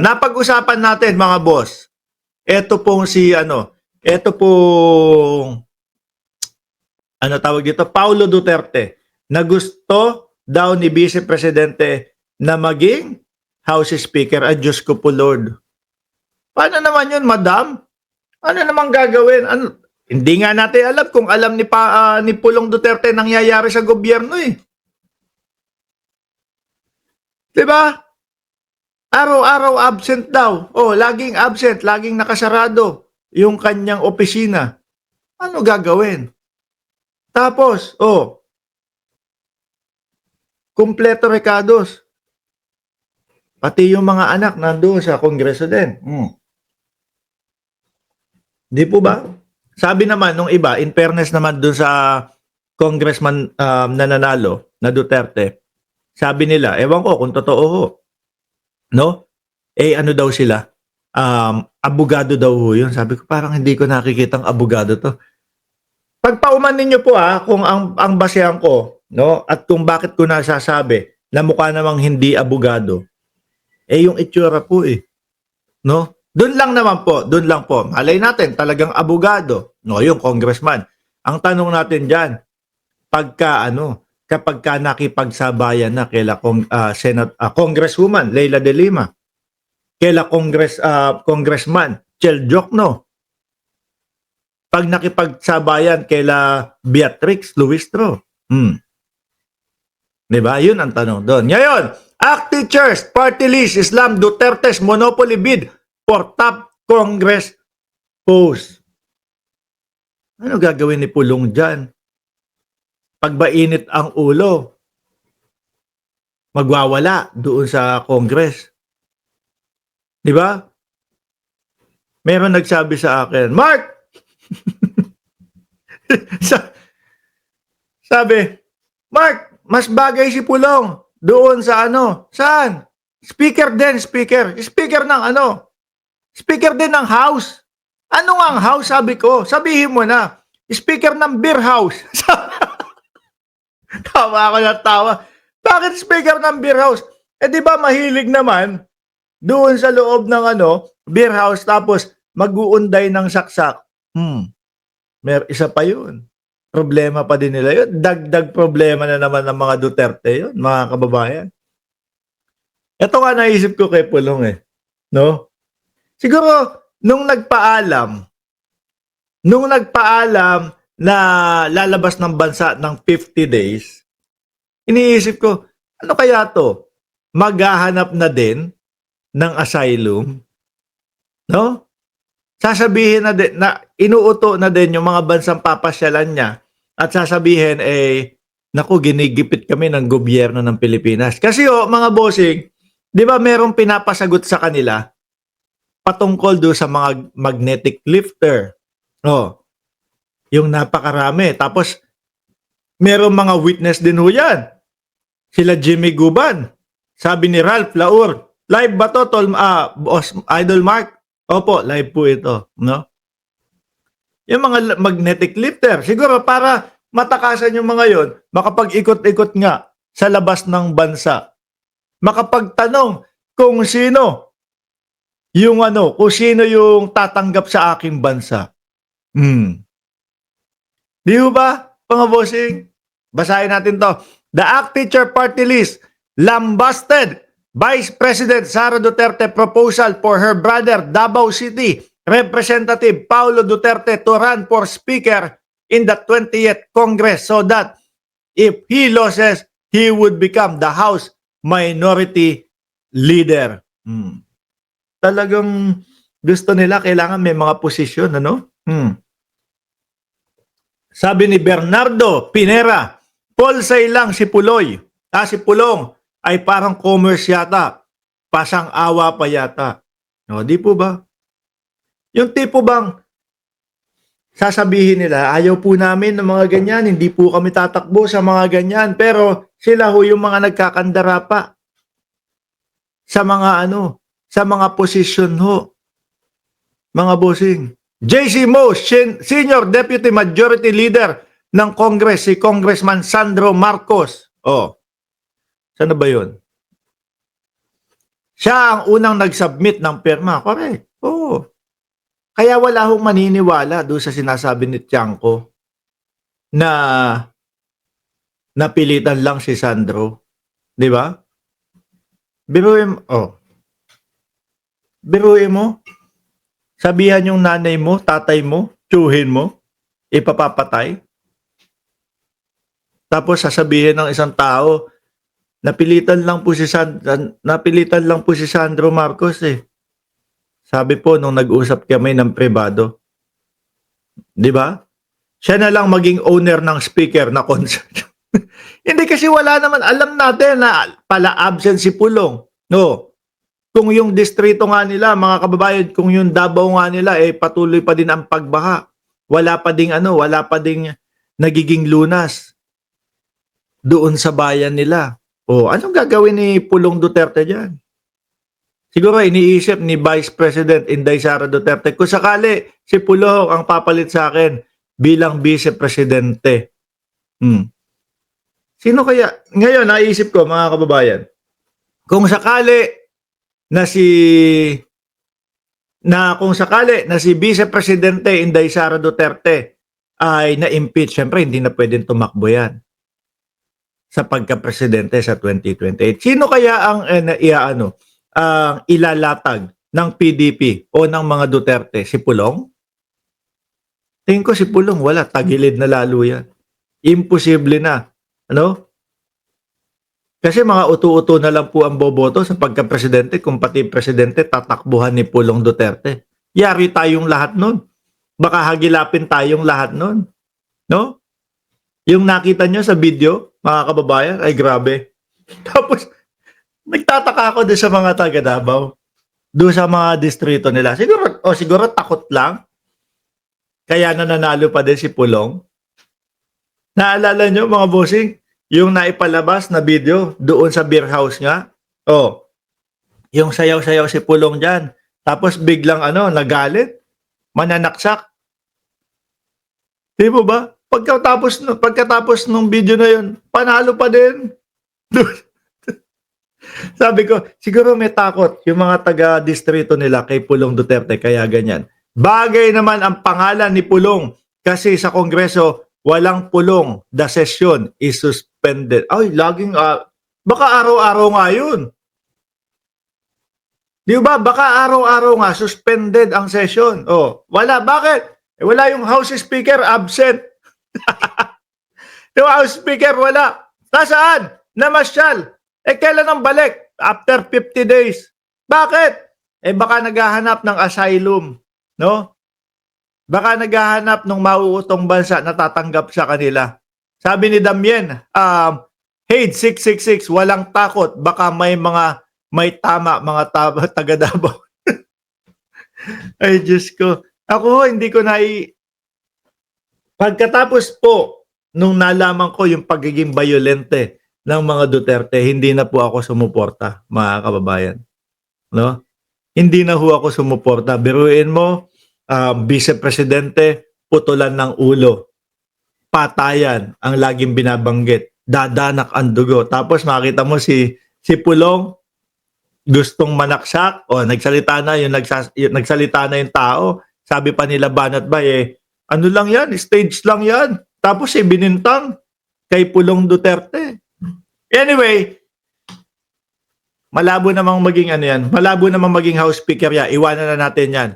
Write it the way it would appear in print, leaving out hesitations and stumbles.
Napag-usapan natin mga boss. Ito pong si ito pong tawag dito, Paulo Duterte, na gusto daw ni Vice Presidente na maging House Speaker. Ay, Diyos ko po, Lord. Paano naman yun, Madam? Ano naman gagawin? Hindi nga natin alam kung alam ni Pulong Duterte nangyayari sa gobyerno eh. 'Di ba? Araw-araw absent daw. Oh, laging absent, laging nakasarado yung kanyang opisina. Ano gagawin? Tapos, kumpleto rekados. Pati yung mga anak nandoon sa kongreso din. Di po ba? Sabi naman nung iba, in fairness naman doon sa congressman na nanalo, na Duterte, sabi nila, ewan ko kung totoo ho, no? Ano daw sila? Abogado daw ho yun. Sabi ko, parang hindi ko nakikitang abogado to. Pagpauman ninyo po kung ang basehan ko, no? At kung bakit ko nasasabi na mukha namang hindi abogado, yung itsura po no? Doon lang naman po, doon lang po. Malay natin, talagang abogado, no? Yung congressman. Ang tanong natin diyan, kapag ka nakipagsabayan na kaila Congresswoman Leila de Lima, kaila Congressman Chel Jokno, pag nakipagsabayan kaila Beatrix Luistro. Diba? Yun ang tanong doon. Ngayon, ACT Teachers Party List Islam Duterte's monopoly bid for top Congress post. Ano gagawin ni Pulong dyan? Pag mainit ang ulo, magwawala doon sa Congress. Di ba? Meron nagsabi sa akin, Mark! Sabi, Mark, mas bagay si Pulong doon sa saan? Speaker din, speaker. Speaker ng Speaker din ng House. Ano nga ang House, sabi ko? Sabihin mo na. Speaker ng Beer House. Tawa ako ng tawa. Bakit speaker ng beer house? Di ba mahilig naman doon sa loob ng beer house tapos mag-uunday ng saksak. Isa pa yun. Problema pa din nila yun. Dagdag problema na naman ng mga Duterte yun, mga kababayan. Ito nga naisip ko kay Pulong no? Siguro, nung nagpaalam na lalabas ng bansa ng 50 days, iniisip ko, ano kaya to? Maghahanap na din ng asylum? No? Sasabihin na din, na inuuto na din yung mga bansang papasyalan niya at sasabihin, naku, ginigipit kami ng gobyerno ng Pilipinas. Kasi mga bossing, di ba merong pinapasagot sa kanila patungkol do sa mga magnetic lifter? Yung napakarami. Tapos, merong mga witness din ho yan. Sila Jimmy Guban. Sabi ni Ralph Laur, live ba to, Boss Idol Mark? Opo, live po ito. No? Yung mga magnetic lifter, siguro para matakasan yung mga yon, makapag-ikot-ikot nga sa labas ng bansa. Makapagtanong kung sino kung sino yung tatanggap sa aking bansa. Di ba, mga bossing? Basahin natin to. The ACT Teacher Party List lambasted Vice President Sara Duterte proposal for her brother Davao City Representative Paulo Duterte to run for Speaker in the 20th Congress so that if he loses, he would become the House Minority Leader. Talagang gusto nila, kailangan may mga posisyon, Sabi ni Bernardo Pinera, Polsay lang si Puloy. Si Pulong ay parang commerce yata. Pasang-awa pa yata. Di po ba? Yung tipo bang sasabihin nila, ayaw po namin ng mga ganyan, hindi po kami tatakbo sa mga ganyan. Pero sila ho yung mga nagkakandara pa sa mga sa mga posisyon ho. Mga bossing. J.C. Mo, Senior Deputy Majority Leader ng Congress, si Congressman Sandro Marcos. Saan na ba yun? Siya ang unang nag-submit ng pirma, correct. Oo. Kaya wala hong maniniwala doon sa sinasabi ni Tiangco na napilitan lang si Sandro, 'di ba? Biruin mo, sabihan yung nanay mo, tatay mo, tiyuhin mo, ipapapatay. Tapos sasabihin ng isang tao, napilitan lang po si Sandro Marcos eh. Sabi po nung nag-usap kami ng pribado, 'di ba? Siya na lang maging owner ng speaker na concert. Hindi kasi wala naman, alam natin na pala absent si Pulong. No. Kung yung distrito nga nila, mga kababayan, kung yung Davao nga nila patuloy pa din ang pagbaha. Wala pa ding nagiging lunas doon sa bayan nila. Anong gagawin ni Pulong Duterte diyan? Siguro iniisip ni Vice President Inday Sara Duterte, kung sakali si Pulong ang papalit sa akin bilang Vice Presidente. Sino kaya? Ngayon, naisip ko mga kababayan, kung sakali na si Vice Presidente Inday Sara Duterte ay na-impeach, syempre hindi na pwedeng tumakbo yan sa pagka-presidente sa 2028. Sino kaya ang ilalatag ng PDP o ng mga Duterte? Si Pulong? Tingin ko si Pulong, wala, tagilid na lalo yan. Imposible na. Ano? Kasi mga uto-uto na lang po ang boboto sa pagka-presidente kung pati presidente tatakbuhan ni Pulong Duterte. Yari tayong lahat nun. Baka hagilapin tayong lahat nun. No? Yung nakita nyo sa video, mga kababayan, ay grabe. Tapos, nagtataka ako doon sa mga taga Davao. Doon sa mga distrito nila. Siguro takot lang. Kaya nananalo pa din si Pulong. Naalala nyo mga bossing, yung naipalabas na video doon sa beer house nga. Yung sayaw-sayaw si Pulong dyan. Tapos biglang nagalit, mananaksak. Di mo ba? Pagkatapos nung video na yun, panalo pa din. Sabi ko, siguro may takot yung mga taga-distrito nila kay Pulong Duterte, kaya ganyan. Bagay naman ang pangalan ni Pulong kasi sa Kongreso, walang pulong. The session is suspended. Ay, laging, baka araw-araw nga yun. Di ba? Baka araw-araw nga, suspended ang session. Wala. Bakit? Wala yung House Speaker, absent. Yung House Speaker, wala. Nasaan? Namasyal. Kailan ang balik? After 50 days. Bakit? Baka naghahanap ng asylum. No? Baka naghahanap ng mauutong bansa na tatanggap sa kanila. Sabi ni Damien, Haid 666, walang takot. Baka may tama, mga taga Davao. Ay, Diyos ko. Ako, hindi ko Pagkatapos po, nung nalaman ko yung pagiging violente ng mga Duterte, hindi na po ako sumuporta, mga kababayan. No? Hindi na ho ako sumuporta. Biruin mo, Vice Presidente, putulan ng ulo. Patayan ang laging binabanggit. Dadanak ang dugo. Tapos makita mo si Pulong, gustong manaksak. Nagsalita na yung tao. Sabi pa nila Banat Bay, ano lang yan, stage lang yan. Tapos binintang kay Pulong Duterte. Anyway, malabo namang maging House Speaker yan. Iwanan na natin yan.